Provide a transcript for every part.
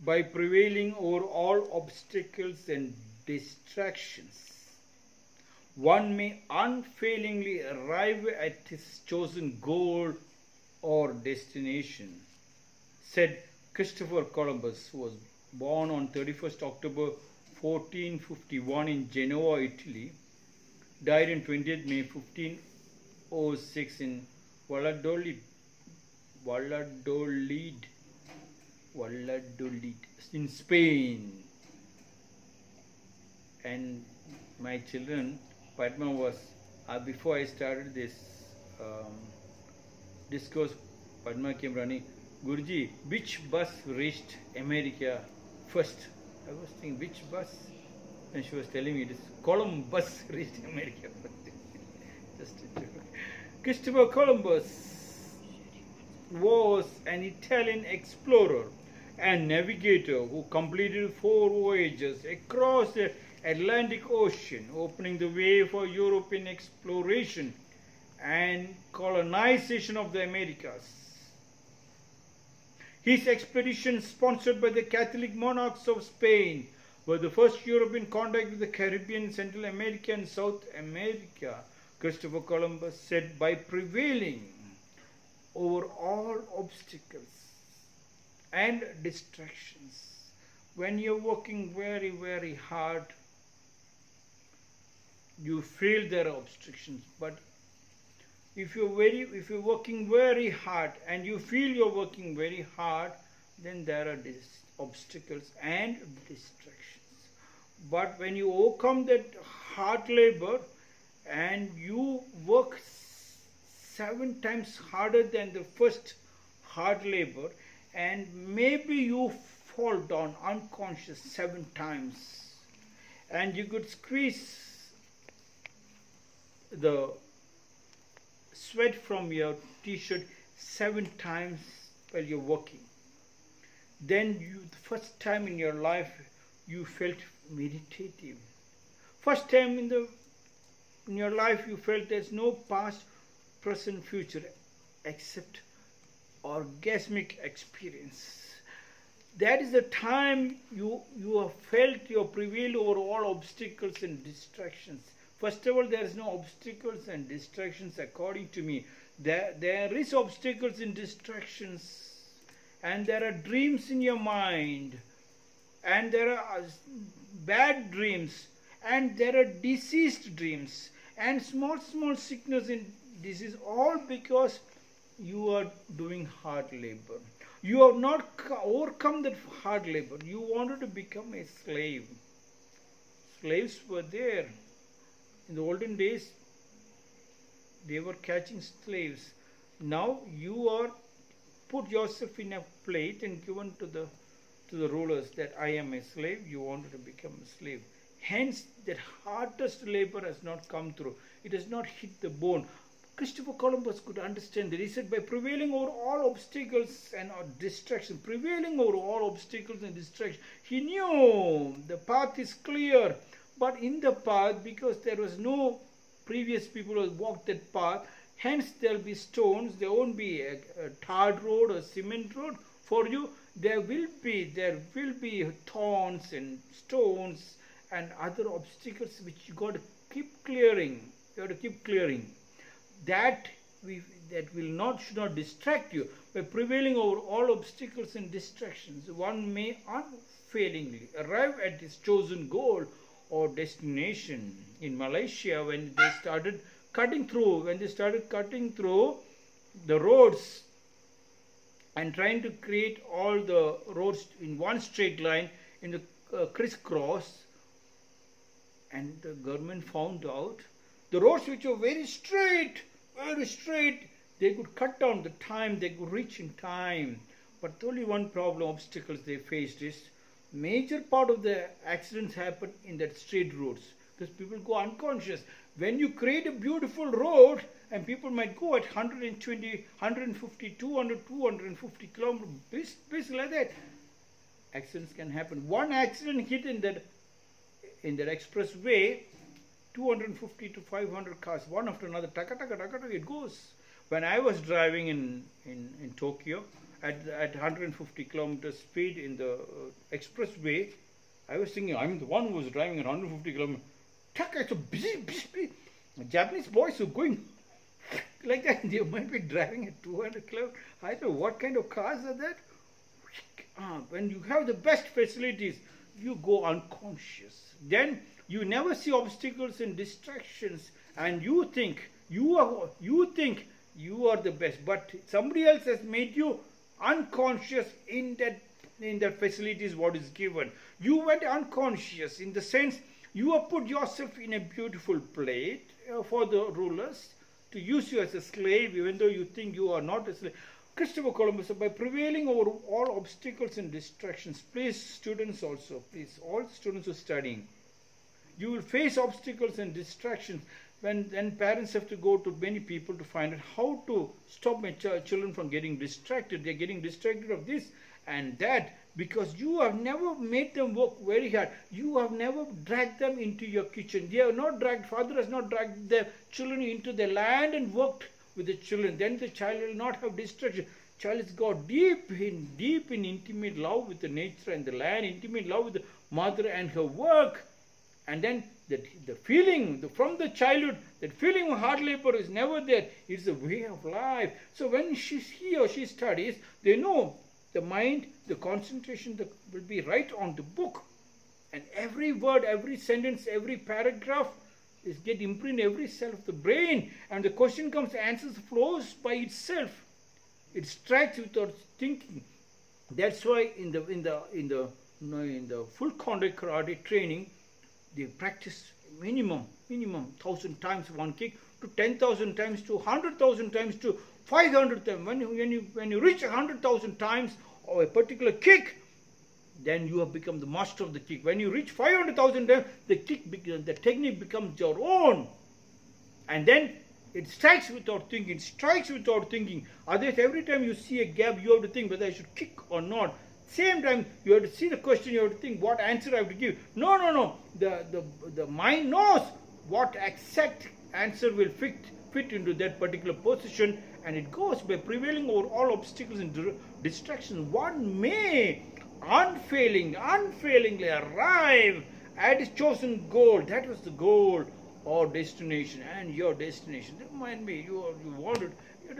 by prevailing over all obstacles and distractions, one may unfailingly arrive at his chosen goal or destination, said Christopher Columbus, who was born on 31st October 1451 in Genoa, Italy, died on 20th May 1506 in Valladolid in Spain. And my children, Padma was, before I started this discourse, Padma came running, Guruji, which bus reached America first? I was thinking, which bus? And she was telling me, this Columbus reached America first. Just a joke. Christopher Columbus was an Italian explorer and navigator who completed 4 voyages across the Atlantic Ocean, opening the way for European exploration and colonization of the Americas. His expeditions, sponsored by the Catholic monarchs of Spain, were the first European contact with the Caribbean, Central America and South America. Christopher Columbus said, by prevailing over all obstacles and distractions. When you're working very, very hard, you feel there are obstructions. But if you're working very hard and you feel you're working very hard, then there are obstacles and distractions. But when you overcome that hard labor and you work 7 times harder than the first hard labor, and maybe you fall down unconscious 7 times, and you could squeeze the sweat from your t-shirt 7 times while you're working, then the first time in your life you felt meditative. First time in your life you felt there's no past, present, future except orgasmic experience. That is the time you have felt you prevailed over all obstacles and distractions. First of all, there is no obstacles and distractions according to me. There is obstacles and distractions, and there are dreams in your mind, and there are bad dreams, and there are diseased dreams, and small sickness and disease, all because you are doing hard labor. You have not overcome that hard labor. You wanted to become a slave. Slaves were there. In the olden days, they were catching slaves. Now you are put yourself in a plate and given to the rulers that I am a slave. You wanted to become a slave. Hence, that hardest labor has not come through. It has not hit the bone. Christopher Columbus could understand that. He said, by prevailing over all obstacles and distractions, prevailing over all obstacles and distractions, he knew the path is clear. But in the path, because there was no previous people who walked that path, hence there will be stones. There won't be a tarred road or cement road for you. There will be thorns and stones and other obstacles which you got to keep clearing. You have to keep clearing. That should not distract you. By prevailing over all obstacles and distractions, one may unfailingly arrive at his chosen goal or destination. In Malaysia, when they started cutting through the roads and trying to create all the roads in one straight line in the crisscross, and the government found out the roads which were very straight, they could cut down the time, they could reach in time. But only one problem, obstacles they faced is major part of the accidents happen in that straight roads because people go unconscious. When you create a beautiful road and people might go at 120, 150, 200, 250 kilometers, basically like that, accidents can happen. One accident hit in that expressway, 250 to 500 cars, one after another, taka, taka, taka, taka, it goes. When I was driving in Tokyo, at 150 kilometers speed in the expressway. I was thinking, I'm the one who was driving at 150 kilometers. I saw busy. Japanese boys who are going like that. They might be driving at 200 kilometers. I thought, what kind of cars are that? When you have the best facilities, you go unconscious. Then you never see obstacles and distractions, and you think you are the best, but somebody else has made you unconscious in that facilities what is given. You went unconscious in the sense you have put yourself in a beautiful plate for the rulers to use you as a slave, even though you think you are not a slave. Christopher Columbus, by prevailing over all obstacles and distractions, please students also, please all students who are studying, you will face obstacles and distractions when parents have to go to many people to find out how to stop my children from getting distracted. They are getting distracted of this and that because you have never made them work very hard. You have never dragged them into your kitchen. They have not dragged, father has not dragged their children into the land and worked with the children. Then the child will not have distraction. Child has got deep in intimate love with the nature and the land, intimate love with the mother and her work. And then the feeling from the childhood, that feeling of hard labor is never there. It's a way of life. So when he or she studies, they know the mind, the concentration will be right on the book. And every word, every sentence, every paragraph is get imprinted in every cell of the brain. And the question comes, answers flows by itself. It strikes without thinking. That's why in the full contact karate training, they practice minimum 1,000 times one kick to 10,000 times to 100,000 times to 500 times. When you reach 100,000 times of a particular kick, then you have become the master of the kick. When you reach 500,000 times, the technique becomes your own. And then it strikes without thinking. Otherwise, every time you see a gap, you have to think whether I should kick or not. Same time, you have to see the question, you have to think what answer I have to give. No. The mind knows what exact answer will fit into that particular position, and it goes by prevailing over all obstacles and distractions. One may unfailingly arrive at his chosen goal. That was the goal or destination, and your destination. That might be you wanted your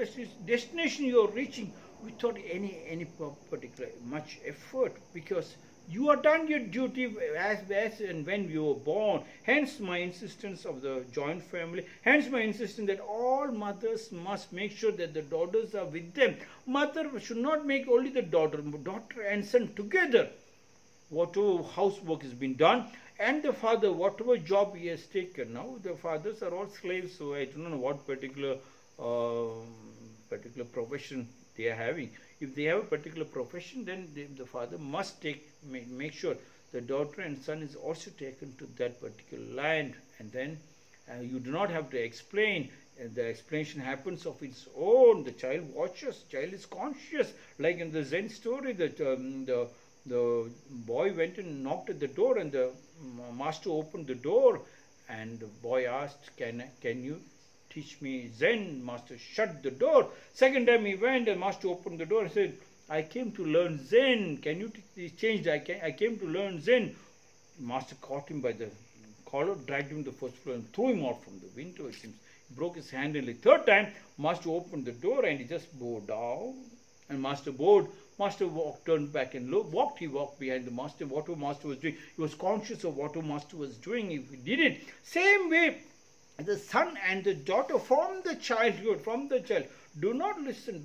destination you are reaching without any particular much effort, because you have done your duty as and when you were born. Hence my insistence of the joint family. Hence my insistence that all mothers must make sure that the daughters are with them. Mother should not make only the daughter and son together. Whatever housework has been done, and the father, whatever job he has taken. Now the fathers are all slaves, so I don't know what particular profession they are having. If they have a particular profession, then the father must make sure the daughter and son is also taken to that particular land, and then you do not have to explain. The explanation happens of its own. The child watches, child is conscious. Like in the Zen story, that the boy went and knocked at the door, and the master opened the door, and the boy asked, "Can you teach me Zen?" Master shut the door. Second time he went, and master opened the door and said, "I came to learn Zen. Can you teach?" Changed. I came to learn Zen. Master caught him by the collar, dragged him to the first floor, and threw him out from the window. It seems he broke his hand. And the third time, master opened the door, and he just bowed down. And master bowed. Master turned back and walked. He walked behind the master. Whatever master was doing, he was conscious of whatever master was doing. If he did it, same way, the son and the daughter from the childhood, do not listen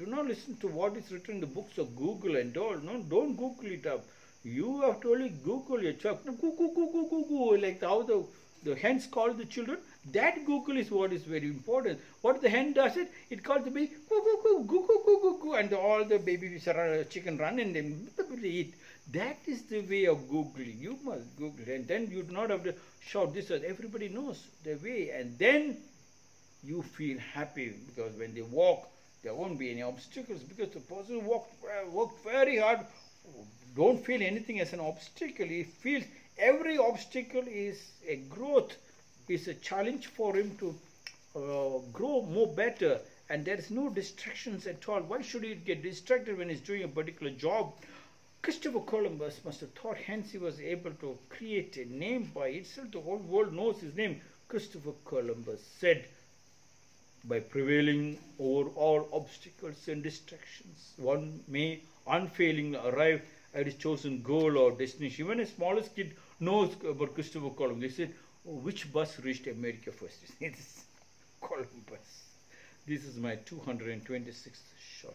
to what is written in the books of Google and all. No, don't Google it up. You have to only Google your child. Google, like how the hens call the children. That Google is what is very important. What the hen does it calls the baby, goo, and all the baby chicken run and they eat. That is the way of Googling. You must Google, and then you do not have to shout this. Everybody knows the way, and then you feel happy, because when they walk, there won't be any obstacles, because the person worked very hard. Don't feel anything as an obstacle. He feels every obstacle is a growth, is a challenge for him to grow more better. and there is no distractions at all. Why should he get distracted when he's doing a particular job? Christopher Columbus must have thought, hence he was able to create a name by itself. The whole world knows his name. Christopher Columbus said, by prevailing over all obstacles and distractions, one may unfailingly arrive at his chosen goal or destination. Even a smallest kid knows about Christopher Columbus. They said, oh, which bus reached America first? It is Columbus. This is my 226th shot.